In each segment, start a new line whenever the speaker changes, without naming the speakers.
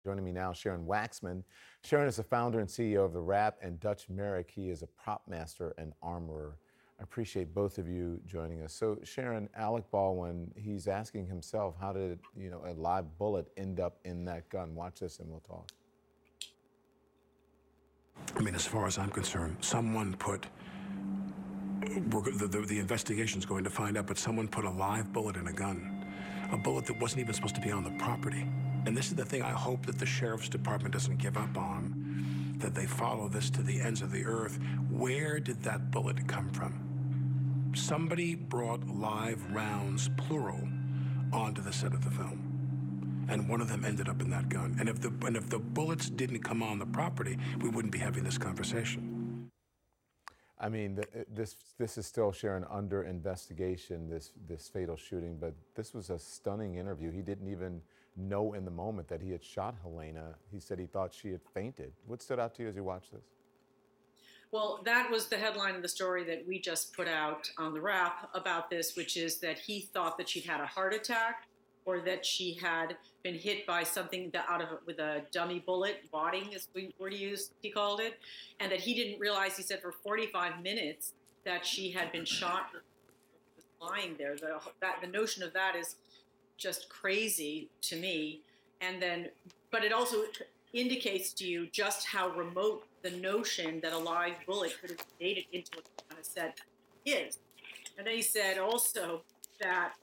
Joining me now, Sharon Waxman. Sharon is the founder and CEO of the Rap, and Dutch Merrick. He is a Propmaster and armorer. I appreciate both of you joining us. So, Sharon, Alec Baldwin, he's asking himself, how did a live bullet end up in that gun? Watch this, and we'll talk.
I mean, as far as I'm concerned, someone put. The investigation's going to find out, but someone put a live bullet in a gun, a bullet that wasn't even supposed to be on the property. And this is the thing I hope that the sheriff's department doesn't give up on, that they follow this to the ends of the earth. Where did that bullet come from? Somebody brought live rounds, plural, onto the set of the film, and one of them ended up in that gun. And if the bullets didn't come on the property, we wouldn't be having this conversation.
I mean, this is still, Sharon, under investigation, this fatal shooting, but this was a stunning interview. He didn't even know in the moment that he had shot Helena. He said he thought she had fainted. What stood out to you as you watched this?
Well, that was the headline of the story that we just put out on the Wrap about this, which is that he thought that she'd had a heart attack or that she had been hit by something with a dummy bullet, wadding is the word he called it, and that he didn't realize, he said, for 45 minutes that she had been shot, was lying there. The notion of that is just crazy to me. But it also indicates to you just how remote the notion that a live bullet could have made it into a set is. And then he said also that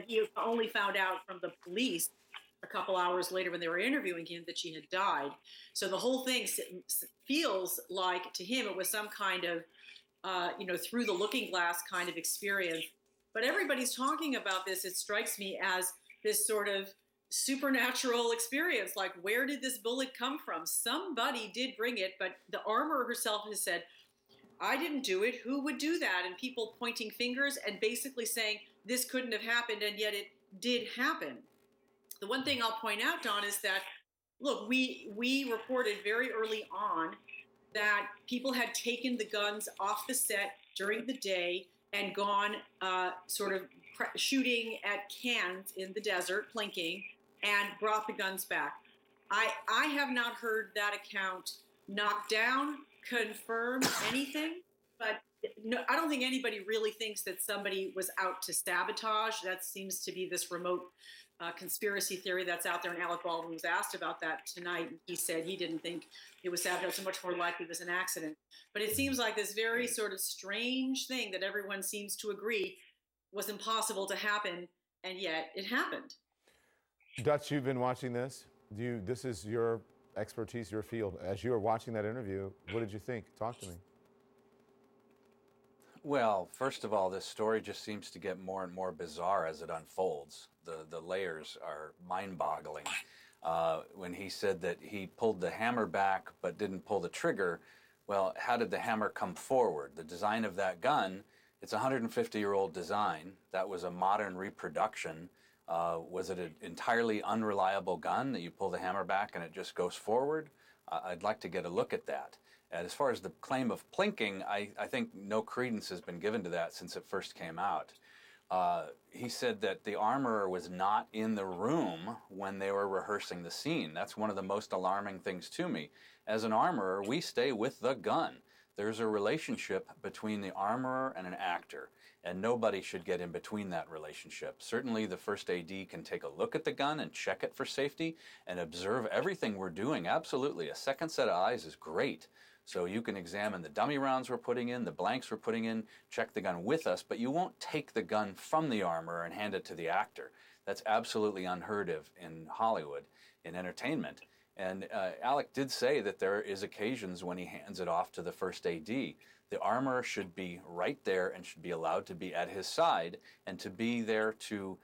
he only found out from the police a couple hours later when they were interviewing him that she had died. So the whole thing feels like, to him, it was some kind of, through the looking glass kind of experience. But everybody's talking about this, it strikes me, as this sort of supernatural experience. Like, where did this bullet come from? Somebody did bring it, but the armorer herself has said, I didn't do it. Who would do that? And people pointing fingers and basically saying this couldn't have happened, and yet it did happen. The one thing I'll point out, Don, is that, look, we reported very early on that people had taken the guns off the set during the day and gone shooting at cans in the desert, plinking, and brought the guns back. I have not heard that account knocked down, confirm anything, but no, I don't think anybody really thinks that somebody was out to sabotage. That seems to be this remote conspiracy theory that's out there, and Alec Baldwin was asked about that tonight. He said he didn't think it was sabotage, so much more likely it was an accident. But it seems like this very sort of strange thing that everyone seems to agree was impossible to happen, and yet it happened.
Dutch, you've been watching this. This is your expertise, your field. As you were watching that interview, what did you think? Talk to me.
Well, first of all, this story just seems to get more and more bizarre as it unfolds. The layers are mind-boggling. When he said that he pulled the hammer back but didn't pull the trigger, well, how did the hammer come forward? The design of that gun, it's a 150-year-old design. That was a modern reproduction. Was it an entirely unreliable gun that you pull the hammer back and it just goes forward? I'd like to get a look at that. And as far as the claim of plinking, I think no credence has been given to that since it first came out. He said that the armorer was not in the room when they were rehearsing the scene. That's one of the most alarming things to me. As an armorer, we stay with the gun. There's a relationship between the armorer and an actor, and nobody should get in between that relationship. Certainly the first AD can take a look at the gun and check it for safety and observe everything we're doing. Absolutely. A second set of eyes is great. So you can examine the dummy rounds we're putting in, the blanks we're putting in, check the gun with us, but you won't take the gun from the armorer and hand it to the actor. That's absolutely unheard of in Hollywood, in entertainment. And Alec did say that there is occasions when he hands it off to the first AD. The armorer should be right there and should be allowed to be at his side and to be there to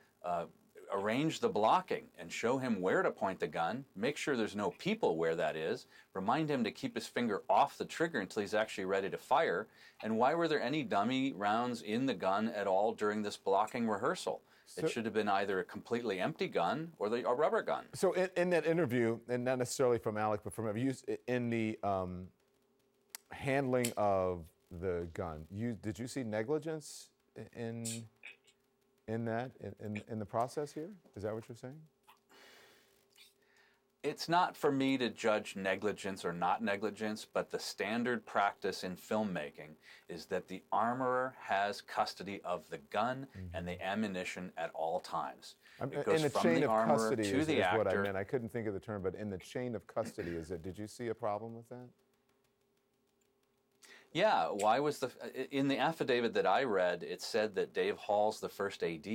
arrange the blocking and show him where to point the gun, make sure there's no people where that is, remind him to keep his finger off the trigger until he's actually ready to fire. And why were there any dummy rounds in the gun at all during this blocking rehearsal? It should have been either a completely empty gun or a rubber gun.
So in that interview, and not necessarily from Alec, but from you, in the handling of the gun, did you see negligence in the process here? Is that what you're saying?
It's not for me to judge negligence or not negligence, but the standard practice in filmmaking is that the armorer has custody of the gun and the ammunition at all times. It goes
in the
from
chain
the
of
armorer
custody
to
is
the
what I
actor.
meant. I couldn't think of the term, but in the chain of custody, did you see a problem with that?
Yeah, in the affidavit that I read, it said that Dave Halls, the first AD,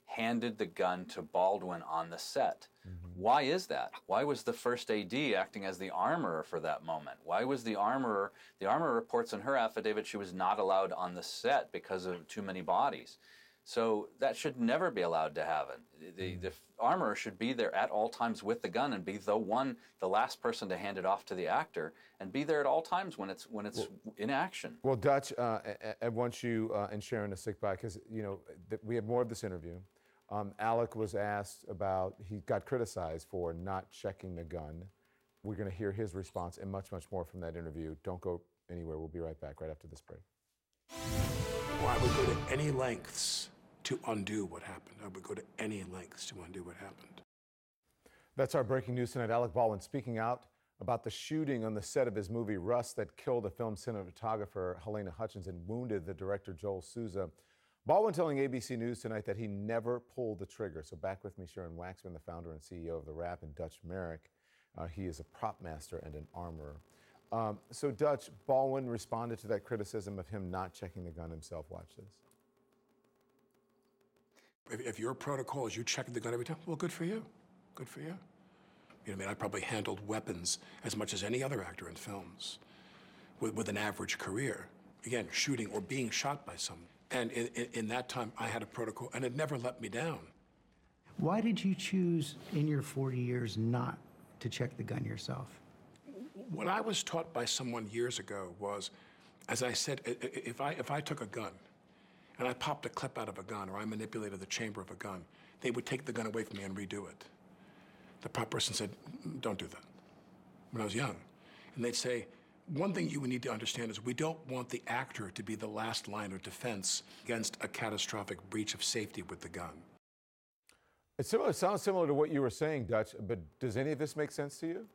handed the gun to Baldwin on the set. Why is that? Why was the first AD acting as the armorer for that moment? Why was the armorer reports in her affidavit she was not allowed on the set because of too many bodies. So that should never be allowed to happen. The armorer should be there at all times with the gun and be the last person to hand it off to the actor, and be there at all times when it's in action.
Well, Dutch, I want you and Sharon to stick by, because we have more of this interview. Alec was asked about, he got criticized for not checking the gun. We're going to hear his response and much, much more from that interview. Don't go anywhere. We'll be right back right after this break.
Well, I would go to any lengths to undo what happened. I would go to any lengths to undo what happened.
That's our breaking news tonight. Alec Baldwin speaking out about the shooting on the set of his movie Rust that killed the film cinematographer Helena Hutchins and wounded the director Joel Souza. Baldwin telling ABC News tonight that he never pulled the trigger. So back with me, Sharon Waxman, the founder and CEO of The Wrap, and Dutch Merrick. He is a prop master and an armorer. So Dutch, Baldwin responded to that criticism of him not checking the gun himself. Watch this.
If your protocol is you check the gun every time, well, good for you. Good for you. You know, I mean, I probably handled weapons as much as any other actor in films with an average career. Again, shooting or being shot by someone. And in that time, I had a protocol, and it never let me down.
Why did you choose in your 40 years not to check the gun yourself?
What I was taught by someone years ago was, as I said, if I took a gun and I popped a clip out of a gun or I manipulated the chamber of a gun, they would take the gun away from me and redo it. The prop person said, don't do that, when I was young. And they'd say, one thing you would need to understand is we don't want the actor to be the last line of defense against a catastrophic breach of safety with the gun.
It sounds similar to what you were saying, Dutch, but does any of this make sense to you?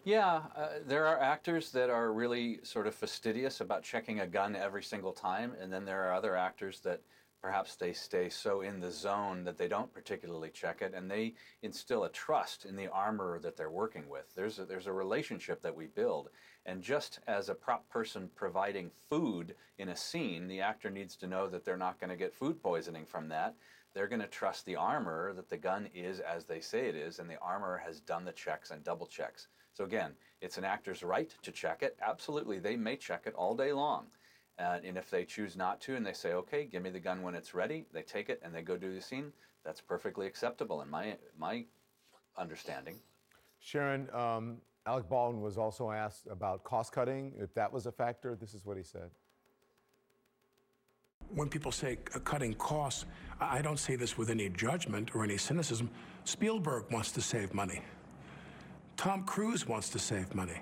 Yeah, there are actors that are really sort of fastidious about checking a gun every single time, and then there are other actors that perhaps they stay so in the zone that they don't particularly check it, and they instill a trust in the armorer that they're working with. There's a relationship that we build, and just as a prop person providing food in a scene, the actor needs to know that they're not going to get food poisoning from that. They're going to trust the armorer that the gun is as they say it is, and the armorer has done the checks and double checks. So again, it's an actor's right to check it. Absolutely, they may check it all day long. And if they choose not to and they say, okay, give me the gun when it's ready, they take it and they go do the scene, that's perfectly acceptable in my understanding.
Sharon, Alec Baldwin was also asked about cost cutting, if that was a factor. This is what he said.
When people say cutting costs, I don't say this with any judgment or any cynicism. Spielberg wants to save money. Tom Cruise wants to save money.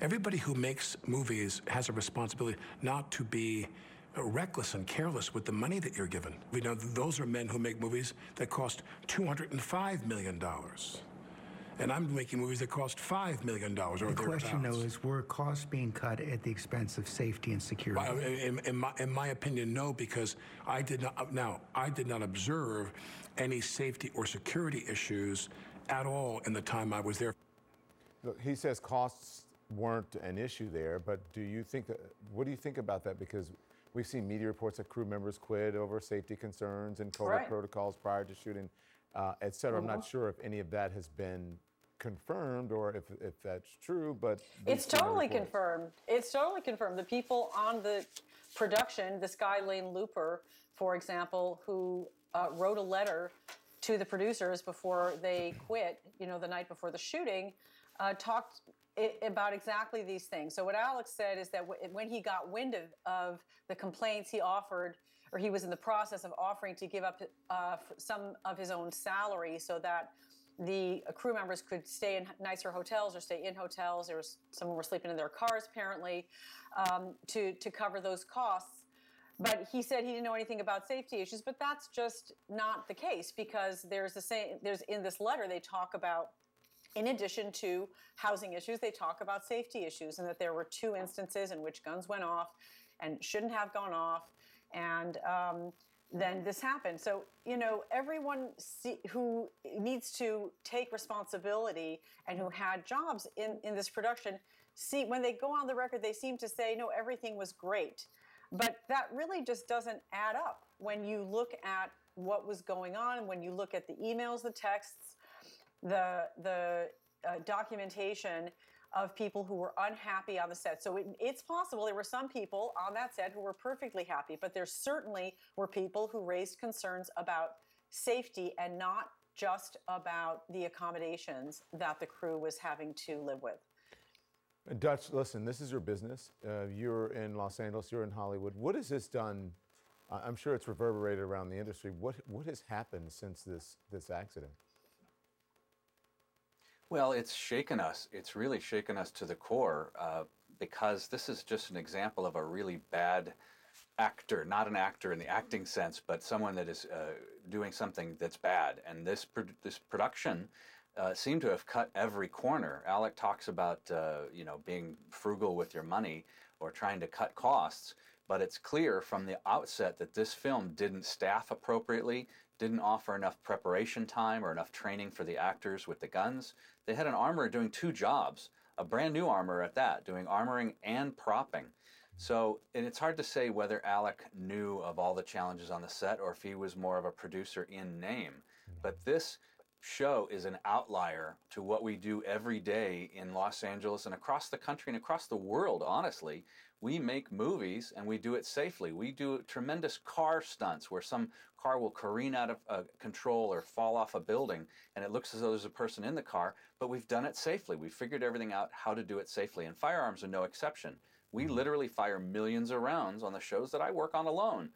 Everybody who makes movies has a responsibility not to be reckless and careless with the money that you're given. We know those are men who make movies that cost $205 million. And I'm making movies that cost $5 million or thereabouts.
The question, though, is were costs being cut at the expense of safety and security?
In my opinion, no, because I did not observe any safety or security issues at all in the time I was there.
Look, he says costs weren't an issue there, but what do you think about that? Because we've seen media reports that crew members quit over safety concerns and COVID protocols prior to shooting, et cetera. I'm not sure if any of that has been confirmed or if that's true, but
it's totally confirmed. It's totally confirmed. The people on the production, this guy Lane Looper, for example, who wrote a letter to the producers before they quit, the night before the shooting, talked about exactly these things. So what Alex said is that when he got wind of the complaints, he offered, or he was in the process of offering to give up some of his own salary so that the crew members could stay in nicer hotels or stay in hotels. Someone were sleeping in their cars apparently, to cover those costs. But he said he didn't know anything about safety issues, but that's just not the case, because there's in this letter they talk about, in addition to housing issues, they talk about safety issues, and that there were 2 instances in which guns went off and shouldn't have gone off, and then this happened. So, everyone who needs to take responsibility and who had jobs in this production, when they go on the record, they seem to say, no, everything was great. But that really just doesn't add up when you look at what was going on, and when you look at the emails, the texts, the documentation of people who were unhappy on the set. So it's possible there were some people on that set who were perfectly happy, but there certainly were people who raised concerns about safety and not just about the accommodations that the crew was having to live with.
Dutch, listen, this is your business. You're in Los Angeles, you're in Hollywood. What has this done? I'm sure it's reverberated around the industry. What has happened since this accident?
Well, it's shaken us. It's really shaken us to the core, because this is just an example of a really bad actor, not an actor in the acting sense, but someone that is doing something that's bad. And this production seemed to have cut every corner. Alec talks about being frugal with your money or trying to cut costs, but it's clear from the outset that this film didn't staff appropriately, didn't offer enough preparation time or enough training for the actors with the guns. They had an armorer doing 2 jobs, a brand new armorer at that, doing armoring and propping. So, and it's hard to say whether Alec knew of all the challenges on the set or if he was more of a producer in name. But this show is an outlier to what we do every day in Los Angeles and across the country and across the world, honestly. We make movies and we do it safely. We do tremendous car stunts where some car will careen out of control or fall off a building and it looks as though there's a person in the car, but we've done it safely. We've figured everything out how to do it safely, and firearms are no exception. We literally fire millions of rounds on the shows that I work on alone,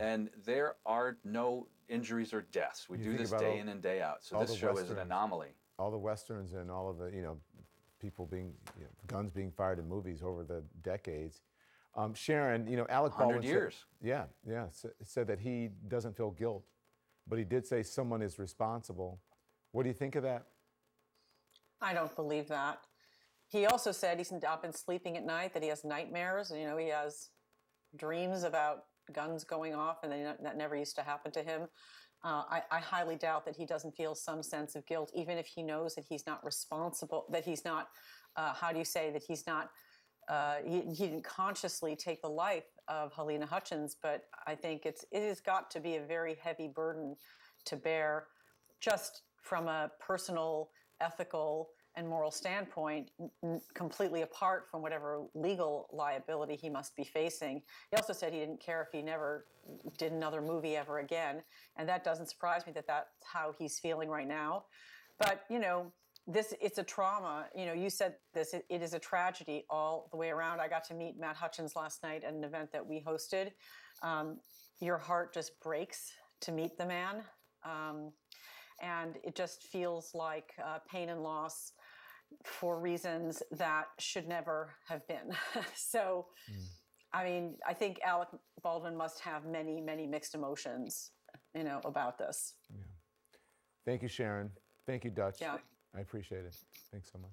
and there are no injuries or deaths. We do this day in and day out, so this show is an anomaly.
All the Westerns and all of the, people being, guns being fired in movies over the decades. Sharon, Alec Baldwin
100 years.
Said that he doesn't feel guilt, but he did say someone is responsible. What do you think of that?
I don't believe that. He also said he's not been sleeping at night, that he has nightmares. He has dreams about guns going off, and that never used to happen to him. I highly doubt that he doesn't feel some sense of guilt, even if he knows that he's not responsible, that he's not, that he's not, he didn't consciously take the life of Halyna Hutchins, but I think it has got to be a very heavy burden to bear, just from a personal, ethical, and moral standpoint, completely apart from whatever legal liability he must be facing. He also said he didn't care if he never did another movie ever again, and that doesn't surprise me that that's how he's feeling right now. But, it's a trauma. You said this, it is a tragedy all the way around. I got to meet Matt Hutchins last night at an event that we hosted. Your heart just breaks to meet the man. And it just feels like pain and loss for reasons that should never have been. So, I think Alec Baldwin must have many, many mixed emotions, about this.
Yeah. Thank you, Sharon. Thank you, Dutch.
Yeah.
I appreciate it. Thanks so much.